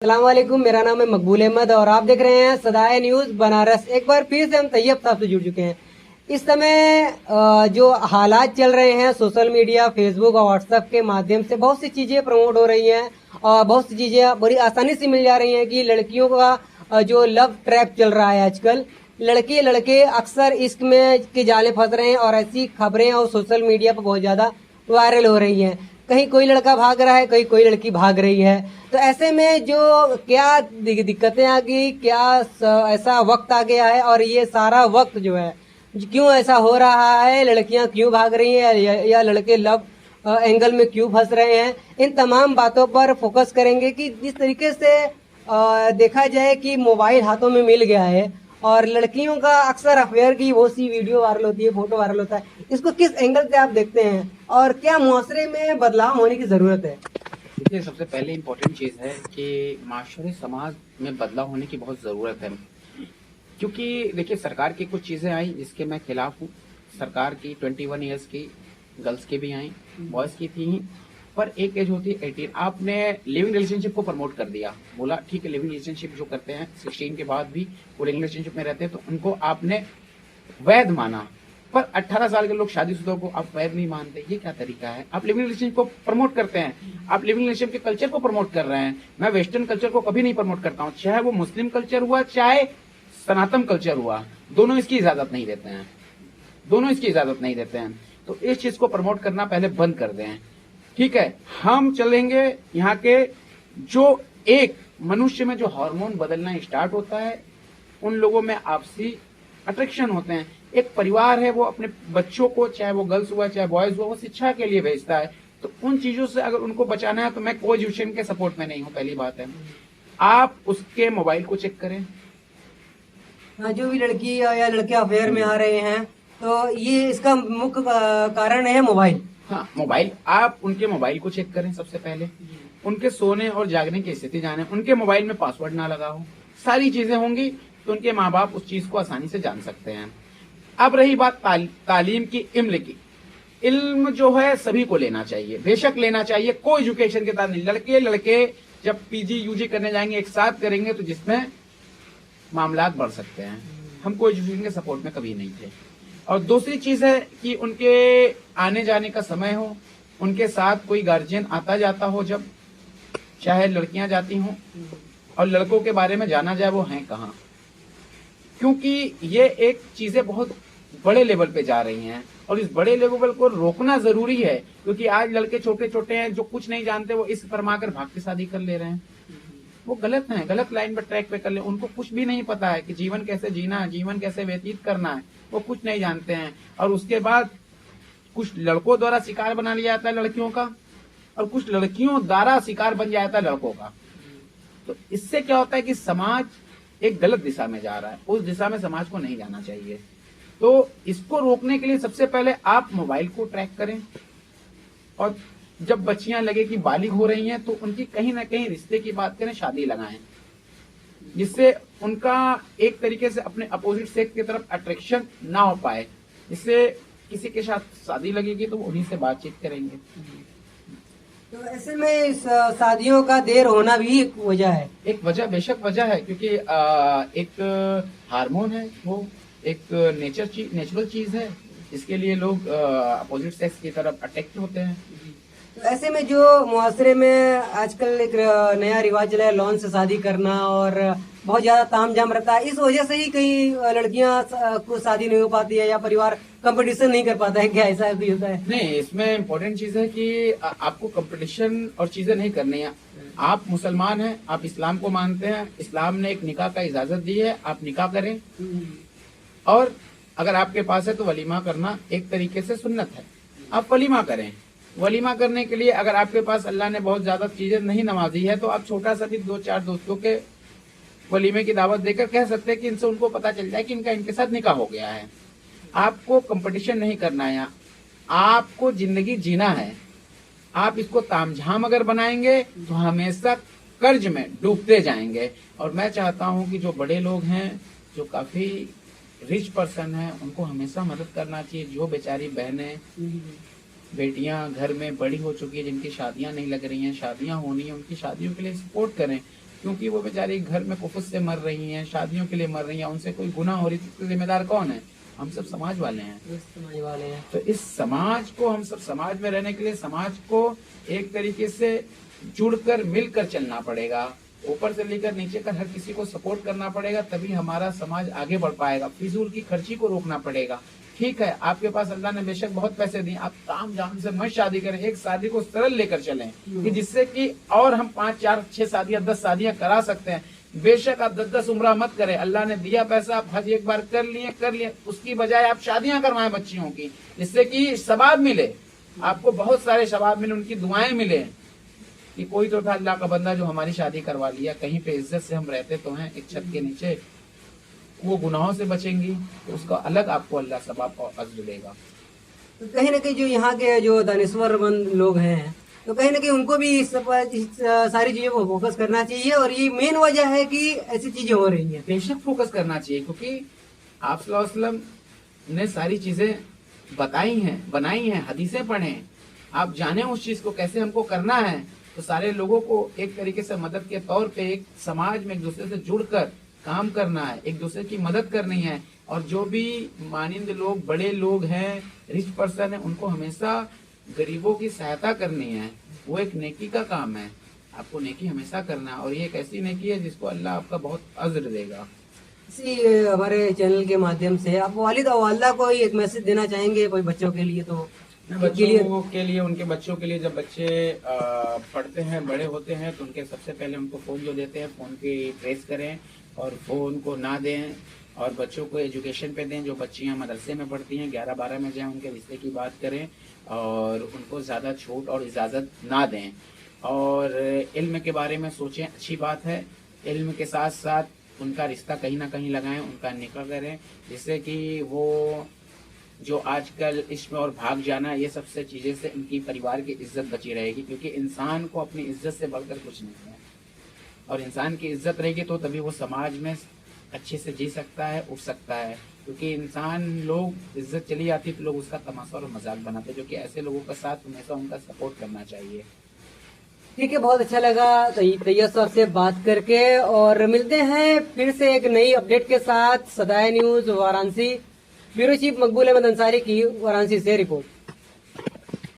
अस्सलाम वालेकुम, मेरा नाम है मकबूल अहमद और आप देख रहे हैं सदाए न्यूज़ बनारस। एक बार फिर से हम तैयब साहब से जुड़ चुके हैं। इस समय जो हालात चल रहे हैं सोशल मीडिया, फेसबुक और व्हाट्सएप के माध्यम से बहुत सी चीज़ें प्रमोट हो रही हैं और बहुत सी चीज़ें बड़ी आसानी से मिल जा रही हैं कि लड़कियों का जो लव ट्रैप चल रहा है आजकल, लड़के लड़के अक्सर इश्क में के जाले फंस रहे हैं और ऐसी खबरें और सोशल मीडिया पर बहुत ज़्यादा वायरल हो रही हैं। कहीं कोई लड़का भाग रहा है, कहीं कोई लड़की भाग रही है। तो ऐसे में जो क्या दिक्कतें आ गई, क्या ऐसा वक्त आ गया है और ये सारा वक्त जो है क्यों ऐसा हो रहा है, लड़कियां क्यों भाग रही हैं या लड़के लव एंगल में क्यों फंस रहे हैं, इन तमाम बातों पर फोकस करेंगे कि जिस तरीके से देखा जाए कि मोबाइल हाथों में मिल गया है और लड़कियों का अक्सर अफेयर की वो सी वीडियो वायरल होती है, फोटो वायरल होता है, इसको किस एंगल से आप देखते हैं और क्या मुआशरे में बदलाव होने की जरूरत है? देखिए, सबसे पहले इम्पोर्टेंट चीज़ है कि माशरे समाज में बदलाव होने की बहुत ज़रूरत है। क्योंकि देखिए, सरकार की कुछ चीज़ें आई जिसके मैं खिलाफ हूँ। सरकार की 21 ईयर्स की गर्ल्स की भी आई, बॉयज़ की थी ही, पर एक एज होती है 18। आपने लिविंग रिलेशनशिप को प्रमोट कर दिया, बोला ठीक है लिविंग रिलेशनशिप जो करते हैं 16 के बाद भी वो लिविंग रिलेशनशिप में रहते हैं तो उनको आपने वैध माना। पर 18 साल के लोग शादीशुदा को आप वैध नहीं मानते, ये क्या तरीका है? आप लिविंग रिलेशनशिप को प्रमोट करते हैं, आप लिविंग रिलेशनशिप के कल्चर को प्रमोट कर रहे हैं। मैं वेस्टर्न कल्चर को कभी नहीं प्रमोट करता हूँ, चाहे वो मुस्लिम कल्चर हुआ चाहे सनातन कल्चर हुआ, दोनों इसकी इजाजत नहीं देते हैं, दोनों इसकी इजाजत नहीं देते हैं। तो इस चीज को प्रमोट करना पहले बंद कर दें। ठीक है, हम चलेंगे यहाँ के जो एक मनुष्य में जो हार्मोन बदलना स्टार्ट होता है, उन लोगों में आपसी अट्रैक्शन होते हैं। एक परिवार है वो अपने बच्चों को, चाहे वो गर्ल्स हुआ चाहे बॉयज हुआ, वो शिक्षा के लिए भेजता है। तो उन चीजों से अगर उनको बचाना है तो मैं कोएजुकेशन के सपोर्ट में नहीं हूँ। पहली बात है, आप उसके मोबाइल को चेक करें। हाँ, जो भी लड़की या लड़के अफेयर में आ रहे हैं तो ये इसका मुख्य कारण है मोबाइल। हाँ, मोबाइल, आप उनके मोबाइल को चेक करें सबसे पहले, उनके सोने और जागने की स्थिति जाने, उनके मोबाइल में पासवर्ड ना लगा हो, सारी चीजें होंगी तो उनके माँ बाप उस चीज को आसानी से जान सकते हैं। अब रही बात तालीम की, इल्म की, इल्म जो है सभी को लेना चाहिए, बेशक लेना चाहिए, कोई एजुकेशन के साथ नहीं। लड़के लड़के जब पीजी यूजी करने जाएंगे एक साथ करेंगे तो जिसमें मामलात बढ़ सकते हैं। हम कोई एजुकेशन के सपोर्ट में कभी नहीं थे। और दूसरी चीज है कि उनके आने जाने का समय हो, उनके साथ कोई गार्जियन आता जाता हो, जब चाहे लड़कियां जाती हों, और लड़कों के बारे में जाना जाए वो हैं कहाँ, क्योंकि ये एक चीजें बहुत बड़े लेवल पे जा रही हैं और इस बड़े लेवल को रोकना जरूरी है। क्योंकि आज लड़के छोटे छोटे हैं जो कुछ नहीं जानते, वो इस फरमाकर भाग के शादी कर ले रहे हैं, वो गलत है, गलत लाइन पर ट्रैक पे कर ले। उनको कुछ भी नहीं पता है कि जीवन कैसे जीना है, जीवन कैसे व्यतीत करना है, वो कुछ नहीं जानते हैं। और उसके बाद कुछ लड़कों द्वारा शिकार बना लिया जाता है लड़कियों का, और कुछ लड़कियों द्वारा शिकार बन जाता है लड़कों का। तो इससे क्या होता है कि समाज एक गलत दिशा में जा रहा है, उस दिशा में समाज को नहीं जाना चाहिए। तो इसको रोकने के लिए सबसे पहले आप मोबाइल को ट्रैक करें, और जब बच्चियां लगे कि बालिग हो रही हैं तो उनकी कहीं ना कहीं रिश्ते की बात करें, शादी लगाएं, जिससे उनका एक तरीके से अपने अपोजिट सेक्स की तरफ अट्रैक्शन ना हो पाए। जिससे किसी के साथ शादी लगेगी तो उन्हीं से बातचीत करेंगे। तो ऐसे में इस शादियों का देर होना भी एक वजह है। एक वजह, बेशक वजह है, क्योंकि एक हार्मोन है, वो एक नेचुरल चीज है, इसके लिए लोग अपोजिट सेक्स की तरफ अट्रैक्ट होते हैं। तो ऐसे में जो मुआशरे में आजकल एक नया रिवाज चला है लॉन से शादी करना और बहुत ज्यादा तामझाम रहता है, इस वजह से ही कई लड़कियां को शादी नहीं हो पाती है या परिवार कंपटीशन नहीं कर पाता है, क्या ऐसा भी होता है? नहीं, इसमें इम्पोर्टेंट चीज है कि आपको कंपटीशन और चीजें नहीं करनी है। आप मुसलमान हैं, आप इस्लाम को मानते हैं, इस्लाम ने एक निकाह का इजाजत दी है, आप निकाह करें। और अगर आपके पास है तो वलीमा करना एक तरीके से सुन्नत है, आप वलीमा करें। वलीमा करने के लिए अगर आपके पास अल्लाह ने बहुत ज्यादा चीजें नहीं नवाजी है तो आप छोटा सा भी 2-4 दोस्तों के वलीमे की दावत देकर कह सकते हैं कि इनसे उनको पता चल जाए कि इनके साथ निकाह हो गया है। आपको कंपटीशन नहीं करना है, आपको जिंदगी जीना है। आप इसको तामझाम अगर बनाएंगे तो हमेशा कर्ज में डूबते जाएंगे। और मैं चाहता हूं कि जो बड़े लोग हैं, जो काफी रिच पर्सन है, उनको हमेशा मदद करना चाहिए। जो बेचारी बहनें बेटियां घर में बड़ी हो चुकी है, जिनकी शादियां नहीं लग रही हैं, शादियां होनी है, उनकी शादियों के लिए सपोर्ट करें। क्योंकि वो बेचारी घर में कुफुत से मर रही हैं, शादियों के लिए मर रही हैं, उनसे कोई गुनाह हो रही, तो जिम्मेदार कौन है? हम सब समाज वाले हैं। समाज वाले हैं। तो इस समाज को, हम सब समाज में रहने के लिए समाज को एक तरीके से जुड़कर मिलकर चलना पड़ेगा। ऊपर से लेकर नीचे तक हर किसी को सपोर्ट करना पड़ेगा, तभी हमारा समाज आगे बढ़ पाएगा। फिजूल की खर्ची को रोकना पड़ेगा। ठीक है, आपके पास अल्लाह ने बेशक बहुत पैसे दिए, आप ताम झाम से मत शादी करें, एक शादी को सरल लेकर चलें कि जिससे कि और हम 5, 4, 6 शादियां 10 शादियां करा सकते हैं। बेशक आप 10-10 उम्रा मत करें, अल्लाह ने दिया पैसा, आप हज एक बार कर लिए, उसकी बजाय आप शादियां करवाएं बच्चियों की, जिससे कि सवाब मिले, आपको बहुत सारे सवाब मिले, उनकी दुआएं मिले कि कोई तो था अल्लाह का बंदा जो हमारी शादी करवा लिया, कहीं पे इज्जत से हम रहते तो हैं एक छत के नीचे, वो गुनाहों से बचेंगी तो उसका अलग आपको अल्लाह सवाब और अज्र देगा। तो कहीं ना कहीं जो यहाँ के जो दानिश्वरमंद लोग हैं, तो कहीं ना कहीं उनको भी इस सारी चीजों को फोकस करना चाहिए, और ये मेन वजह है कि ऐसी चीजें हो रही हैं। बेशक फोकस करना चाहिए, क्योंकि आप सल्लल्लाहु अलैहि वसल्लम ने सारी चीजें बताई हैं, बनाई हैं, हदीसें पढ़े, आप जाने उस चीज को कैसे हमको करना है। तो सारे लोगों को एक तरीके से मदद के तौर पे एक समाज में एक दूसरे से जुड़कर काम करना है, एक दूसरे की मदद करनी है। और जो भी मानिंद लोग, बड़े लोग हैं, रिच पर्सन है, उनको हमेशा गरीबों की सहायता करनी है। वो एक नेकी का काम है, आपको नेकी हमेशा करना है, और ये एक ऐसी नेकी है जिसको अल्लाह आपका बहुत अज्र देगा। इसी हमारे चैनल के माध्यम से आप वालिद और वालिदा को एक मैसेज देना चाहेंगे कोई बच्चों के लिए? तो बच्चों के लिए, उनके बच्चों के लिए, जब बच्चे पढ़ते हैं, बड़े होते हैं, तो उनके सबसे पहले उनको फोन जो देते हैं, फोन की प्रेस करें और फोन को ना दें, और बच्चों को एजुकेशन पे दें। जो बच्चियां मदरसे में पढ़ती हैं 11-12 में जाएं, उनके रिश्ते की बात करें और उनको ज़्यादा छूट और इजाज़त ना दें। और इल्म के बारे में सोचें, अच्छी बात है, इल्म के साथ साथ उनका रिश्ता कहीं ना कहीं लगाएं, उनका निकाह करें, जिससे कि वो जो आजकल इसमें और भाग जाना, ये सबसे चीज़ें से इनकी परिवार की इज्जत बची रहेगी। क्योंकि इंसान को अपनी इज्जत से बढ़कर कुछ नहीं है, और इंसान की इज्जत रहेगी तो तभी वो समाज में अच्छे से जी सकता है, उठ सकता है। क्योंकि इंसान, लोग इज्जत चली आती तो लोग उसका तमाशा और मजाक बनाते, जो कि ऐसे लोगों का साथ हमेशा उनका सपोर्ट करना चाहिए। ठीक है, बहुत अच्छा लगा तैयब साहब से बात करके, और मिलते हैं फिर से एक नई अपडेट के साथ। सदाए न्यूज वाराणसी, ब्यूरो चीफ मकबूल अहमद अंसारी की वाराणसी से रिपोर्ट।